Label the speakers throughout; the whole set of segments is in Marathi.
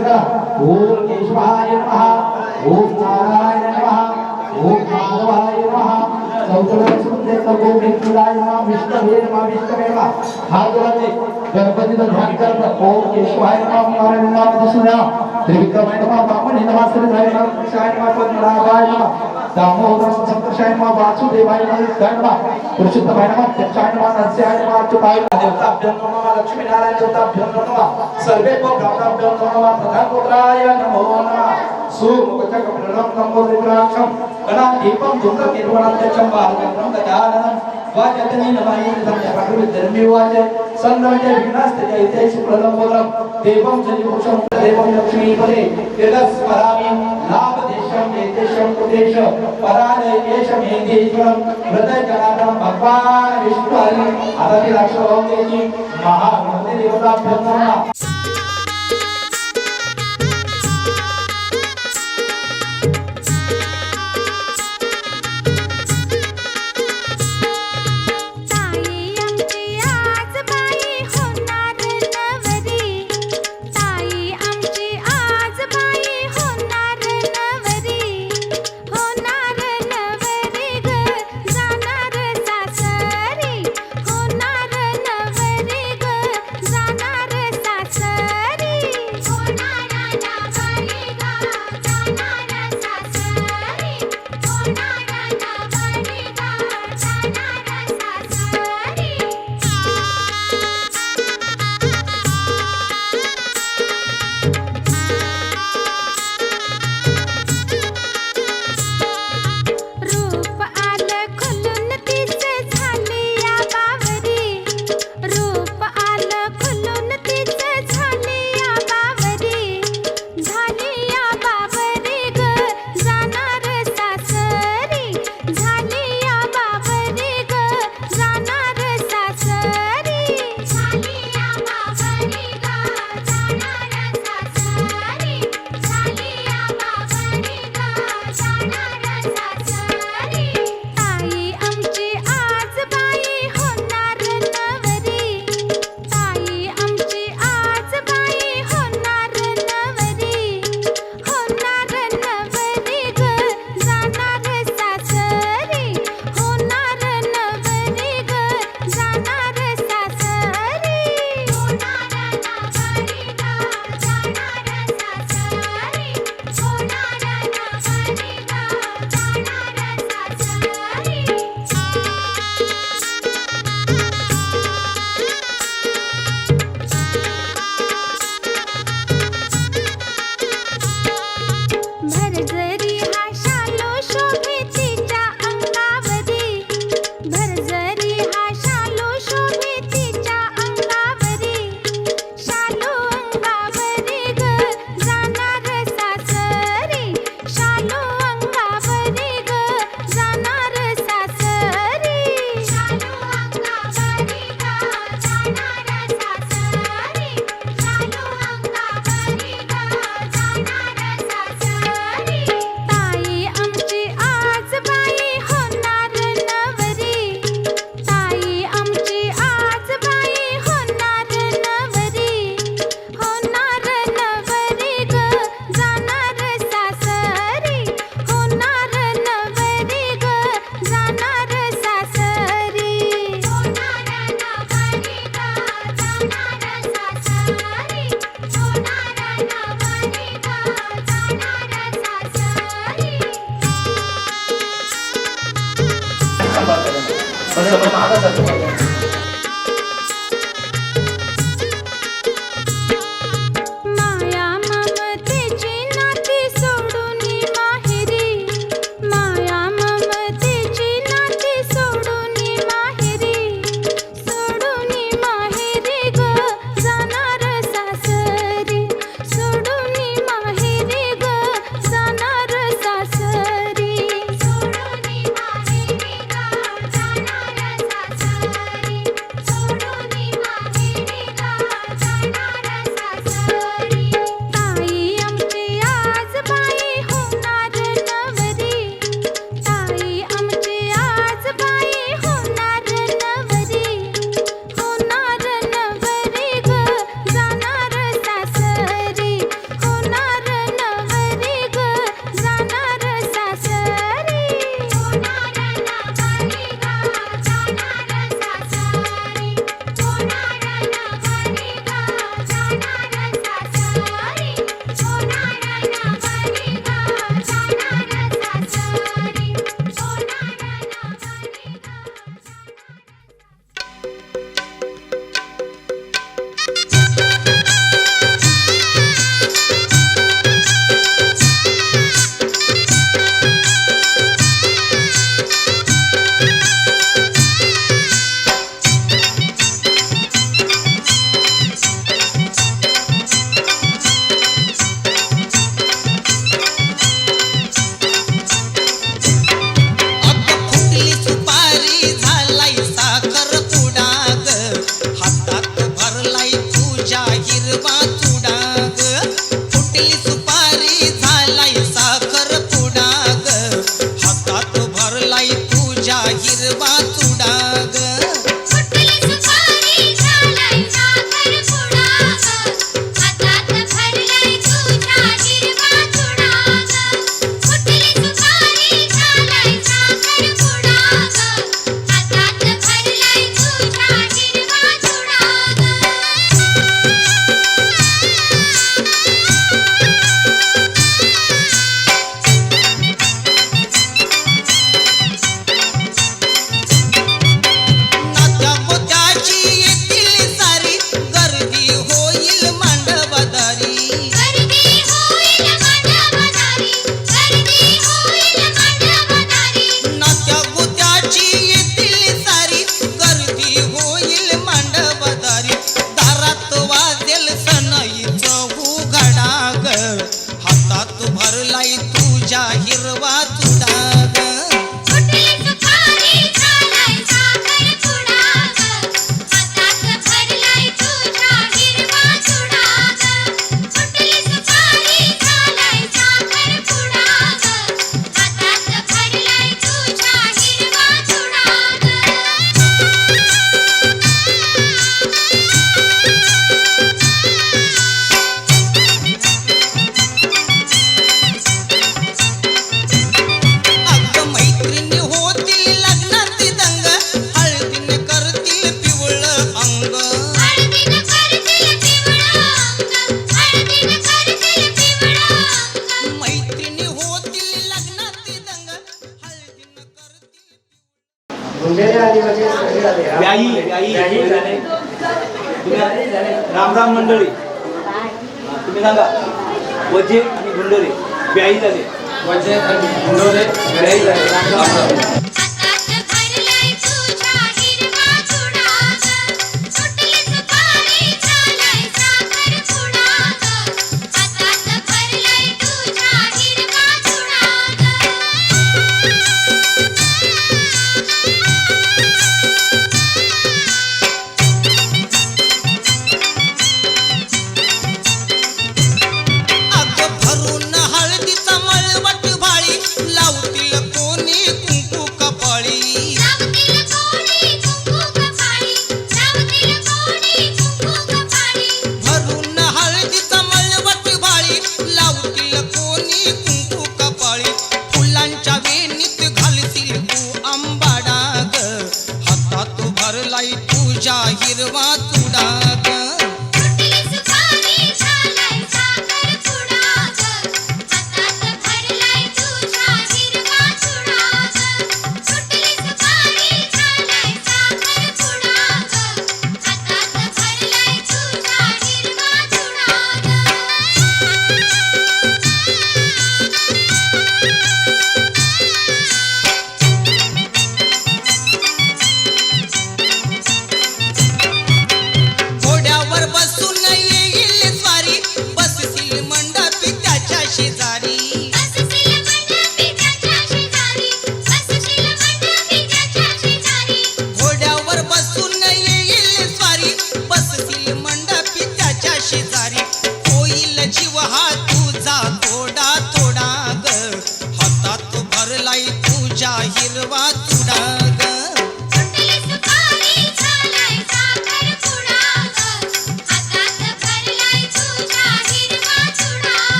Speaker 1: नमः ओम केशवाय नमः ओम नारायणाय नमः ओम माधवाय नमः चौथ्या सर्व मृत्यूराय नमः विष्णवे नमः विष्णवे नमः हात जोडायचे गणपतीचं ध्यान करत ओम केशवाय नमः नारायणाय नमः विष्णुवे त्रिविक्रमाय नमः ब्रह्मणे नमः श्रीधराय नमः कृष्णाय नमः पद्मनाभाय नमः दामोदर संकर्षाय नमः वासुदेवाय नमः पुरुषोत्तमाय नमः अध्यक्षाय नमः नरसिंहाय नमः अच्युताय देवताभ्यो नमः लक्ष्मी नारायण देवताभ्यो नमः सर्वे ब्राह्मणाभ्यो नमः प्रधानपुत्राय नमो नमः सुमुखचक प्रणव नमो त्रिपुराक्षम गणाधीपं धूम्रकेतुवनाध्यक्षं बालगन्धं गजाननं वाजतनी नमामि धर्मीवाच संगमजय विघ्नास्तजयते शुक्ललंबोदरं देवं जनिपुरुषं देवं लक्ष्मीपदे यदस्मरामि लाभदेशं येदेशं कुदेश पराजयेशं येदेश्वरं हृदयजनार्दनं भगवान् विष्णु हरि आदिलक्ष्मणों महागणपति देवताभ्यो नमः
Speaker 2: ब्याही झाले. राम राम मंडळी. तुम्ही सांगा. वजे आणि गुंडोरे ब्याही झाले.
Speaker 3: वजे आणि गुंडोरे ब्याही झाले. राम राम.
Speaker 4: भरून हळदीचा मळवट भाळी लावतील कोणी कुंकू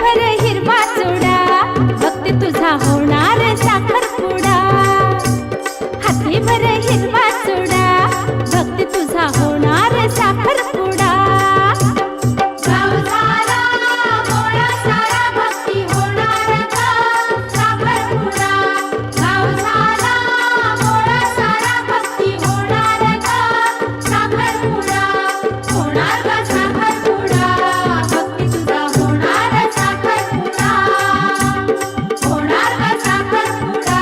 Speaker 4: भर हिरवा चुडा भक्ती तुझा होणार साखरपुडा. हाती भर हिरवा चुडा भक्ती तुझा होणार साखरपुडा. गाव झाला गोळा सारा भक्ती होणार ग साखरपुडा. गाव झाला गोळा सारा भक्ती होणार ग साखरपुडा. होणार ग साखरपुडा भक्ती तुझा होणार साखरपुडा. होणार ग साखरपुडा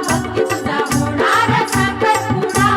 Speaker 4: भक्ती तुझा होणार साखरपुडा.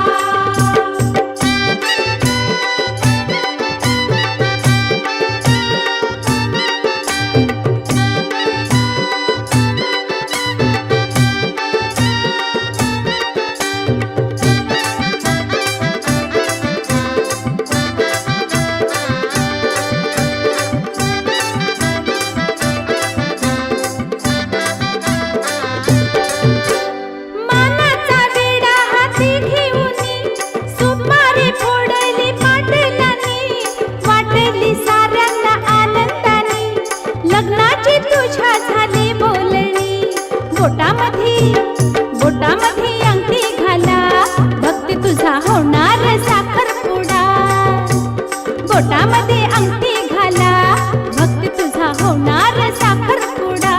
Speaker 4: मानाचा विडा हाती घेऊनी सुपारी फोडली पाटलांनी. वाटली साऱ्यांना आनंदाने लग्नाची तुझ्या झाली बोलणी. बोटामध्ये अंगठी घाला भक्ती तुझा होणार साखरपुडा. बोटामध्ये अंगठी घाला भक्ती तुझा होणार साखरपुडा.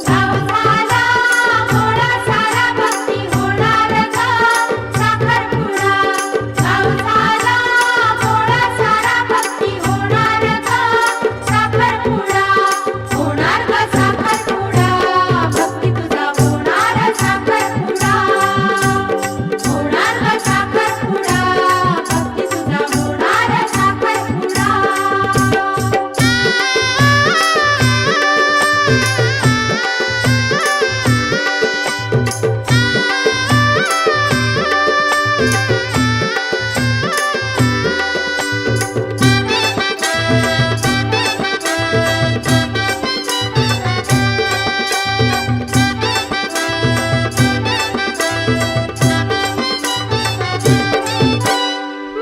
Speaker 4: गाव झाला गोळा सारा भक्ती होणार ग साखरपुडा. गाव झाला गोळा सारा भक्ती होणार ग साखरपुडा. होणार ग साखरपुडा भक्ती तुझा होणार साखरपुडा. होणार ग साखरपुडा भक्ती तुझा होणार साखरपुडा.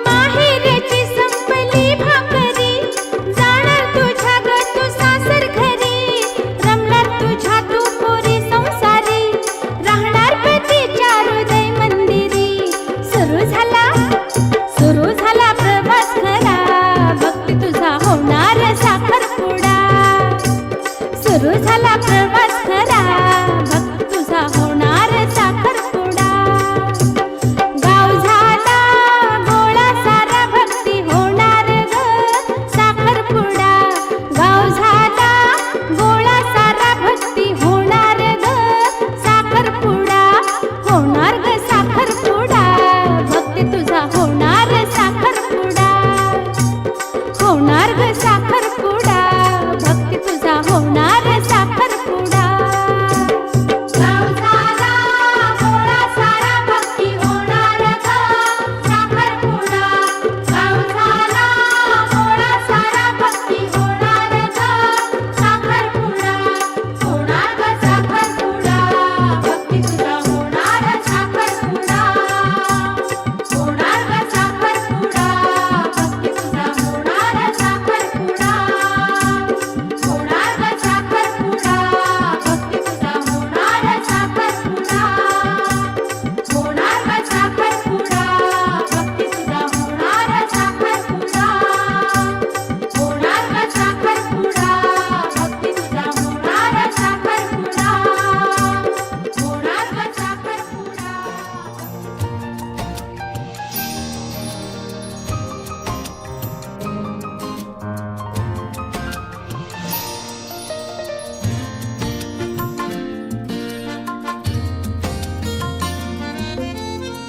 Speaker 4: माहेरची संपली भाकरी जाणार तुझ्या ग तू सासर घरी. रमणार तुझ्या तू पोरी संसारी राहणार पतीच्या हृदय मंदिरी. सुरू झाला प्रवास खरा भक्ती तुझा होणार साखरपुडा. सुरू झाला प्रवास खरा भक्ती तुझा होणार साखरपुडा. गाव झाला गोळा सारा भक्ती होणार ग साखरपुडा. गाव झाला गोळा सारा भक्ती होणार ग साखरपुडा. होणार ग साखरपुडा भक्ती तुझा होणार साखरपुडा. होणार ग साखरपुडा भक्ती तुझा होणार साखरपुडा. गाव झाला गोळा सारा भक्ती होणार ग साखरपुडा. गाव झाला गोळा सारा भक्ती होणार ग साखरपुडा. होणार ग साखरपुडा भक्ती तुझा होणार साखरपुडा. होणार ग साखरपुडा भक्ती तुझा होणार साखरपुडा. होणार ग साखरपुडा भक्ती तुझा होणार साखरपुडा. होणार ग साखरपुडा भक्ती तुझा होणार साखरपुडा. होणार ग साखरपुडा भक्ती तुझा होणार साखरपुडा. होणार ग साखरपुडा.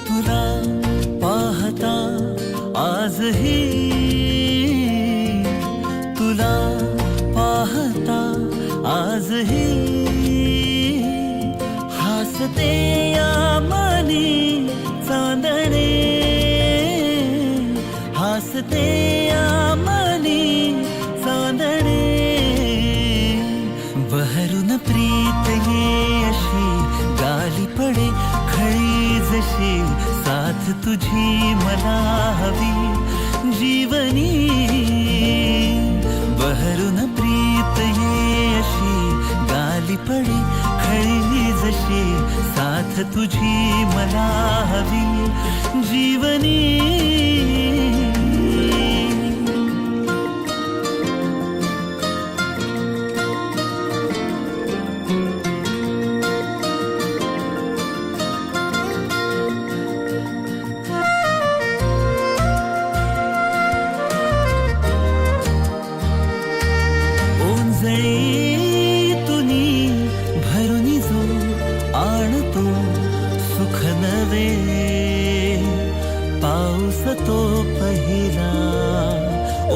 Speaker 5: तुला पाहता आजही तुला पाहता आजही हसते या मनी चांदणे हसते या मनी चांदणे बहरून प्रीत ये अशी गाली पडे खळी जशी साथ तुझी मला हवी जीवनी साथ तुझी मला हवी जीवनी. ओंजळी तुनी भरुनी जो आणतो सुख नवे, पाऊस तो पहिला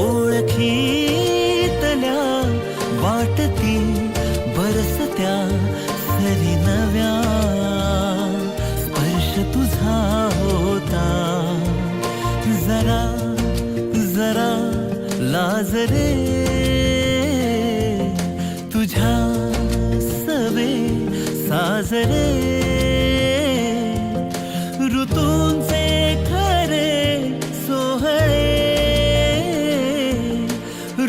Speaker 5: ओळखीतल्या वाटती बरसत्या सरी नव्या. स्पर्श तुझा होता जरा जरा लाजरे, तुझ्या सवे साजरे. ऋतूंचे खरे सोहळे,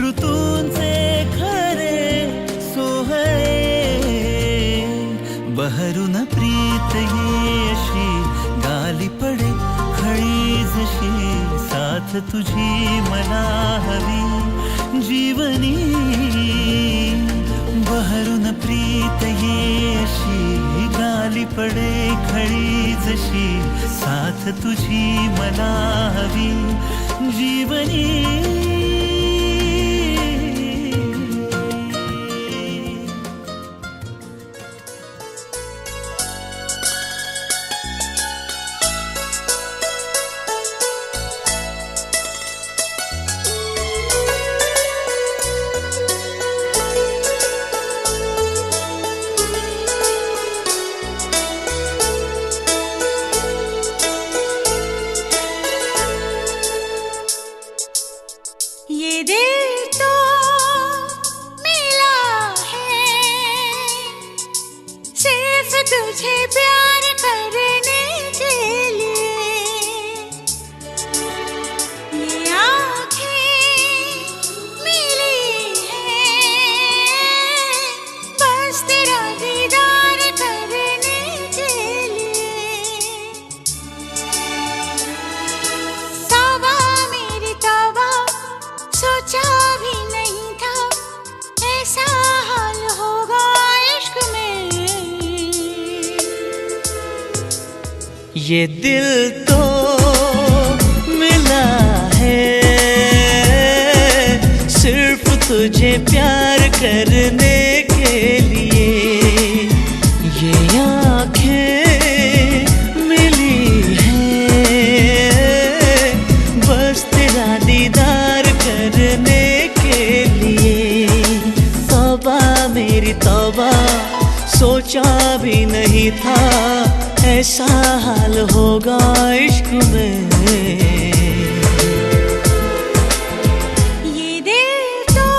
Speaker 5: ऋतूंचे खरे सोहळे. बहरून प्रीत येशी गाली पडे खळी जशी, साथ तुझी मला हवी जीवनी. बहरून प्रीत येशी गाली पडे खळी जशी, साथ तुझी मला हवी जीवनी.
Speaker 4: ये दिल तो मिला है सिर्फ तुझे प्यार करने के लिए. ये आँखें मिली हैं बस तेरा दीदार करने के लिए. तौबा मेरी तौबा, सोचा भी नहीं था ऐसा हाल होगा इश्क में.
Speaker 5: ये दिल तो मिला है सिर्फ तुझे प्यार करने के लिए. ये आँखें मिली हैं बस तेरा दीदार करने के लिए. तौबा मेरी तौबा, सोचा भी नहीं था ऐसा हाल होगा इश्क में.
Speaker 4: ये दिल तो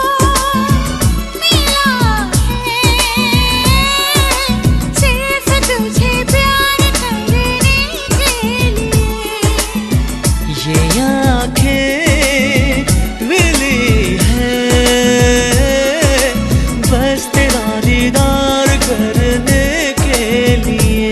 Speaker 4: मिला है सिर्फ तुझे प्यार करने के लिए.
Speaker 5: ये आँखें मिली हैं बस तेरा दीदार करने के लिए.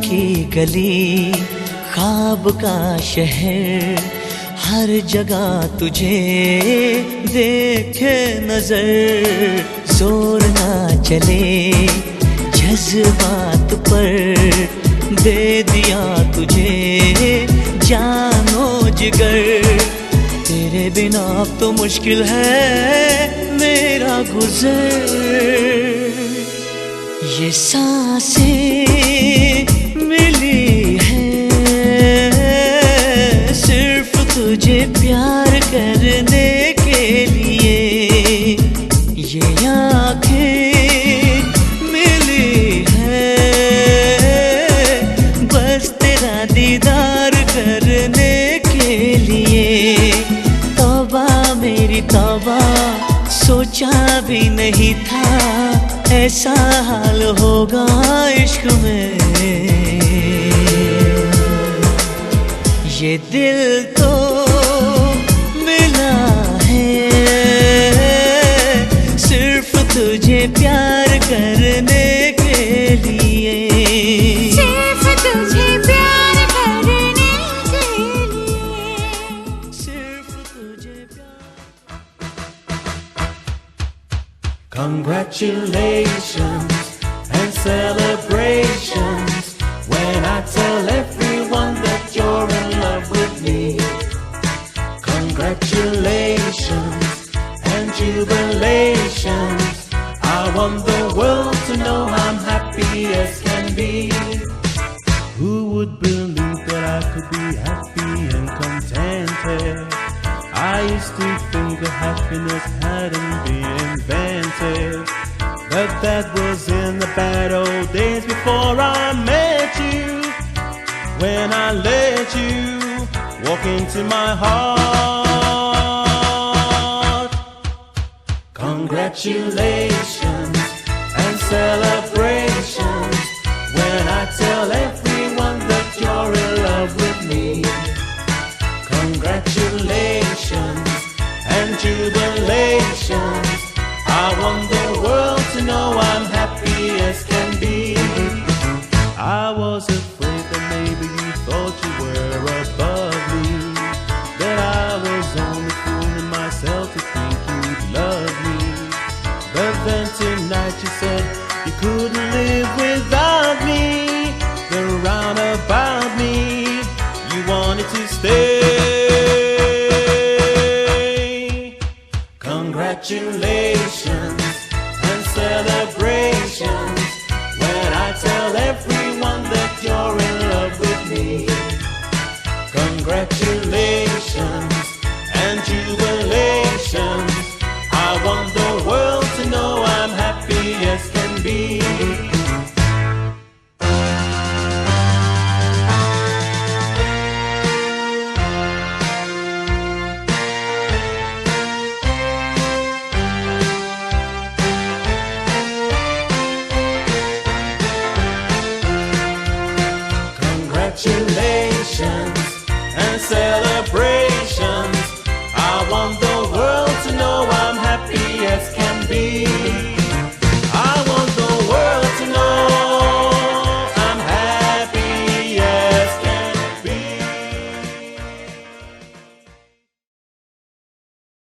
Speaker 5: की गली, ख्वाब का शहर, हर जगह तुझे देखे नजर। जोर ना चले जज्बात पर, दे दिया तुझे जानो जिगर। तेरे बिना अब तो मुश्किल है मेरा गुजर। ये सांसें मिली है सिर्फ तुझे प्यार करने के लिए। ये आँखें मिली है बस तेरा दीदार करने के लिए। तौबा मेरी तौबा, सोचा भी नहीं था ऐसा हाल होगा इश्क में। ये दिल तो मिला है सिर्फ तुझे प्यार करने के लिए।
Speaker 4: सिर्फ तुझे प्यार करने के लिए।
Speaker 5: सिर्फ तुझे प्यार।
Speaker 6: Congratulations and celebrations when I tell everyone that you're in love with me. Congratulations and jubilations, I want the world to know I'm happy as can be. Who would believe that I could be happy and contented? I used to think that happiness hadn't been invented, but that was in the bad old days before I met you. When I let you walk into my heart. Congratulations and celebrations when I tell everyone that you're in love with me. Congratulations and jubilations, I want the world to know I'm happy as can be. I was afraid that maybe you thought you were above me, that I was only fooling myself to think you'd love me. But then tonight you said you couldn't live without me. The roundabout me, you wanted to stay. Congratulations and celebrations when I tell everyone that you're in love with me. Congratulations and jubilations, I want the world to know I'm happy as can be. Congratulations and celebrations.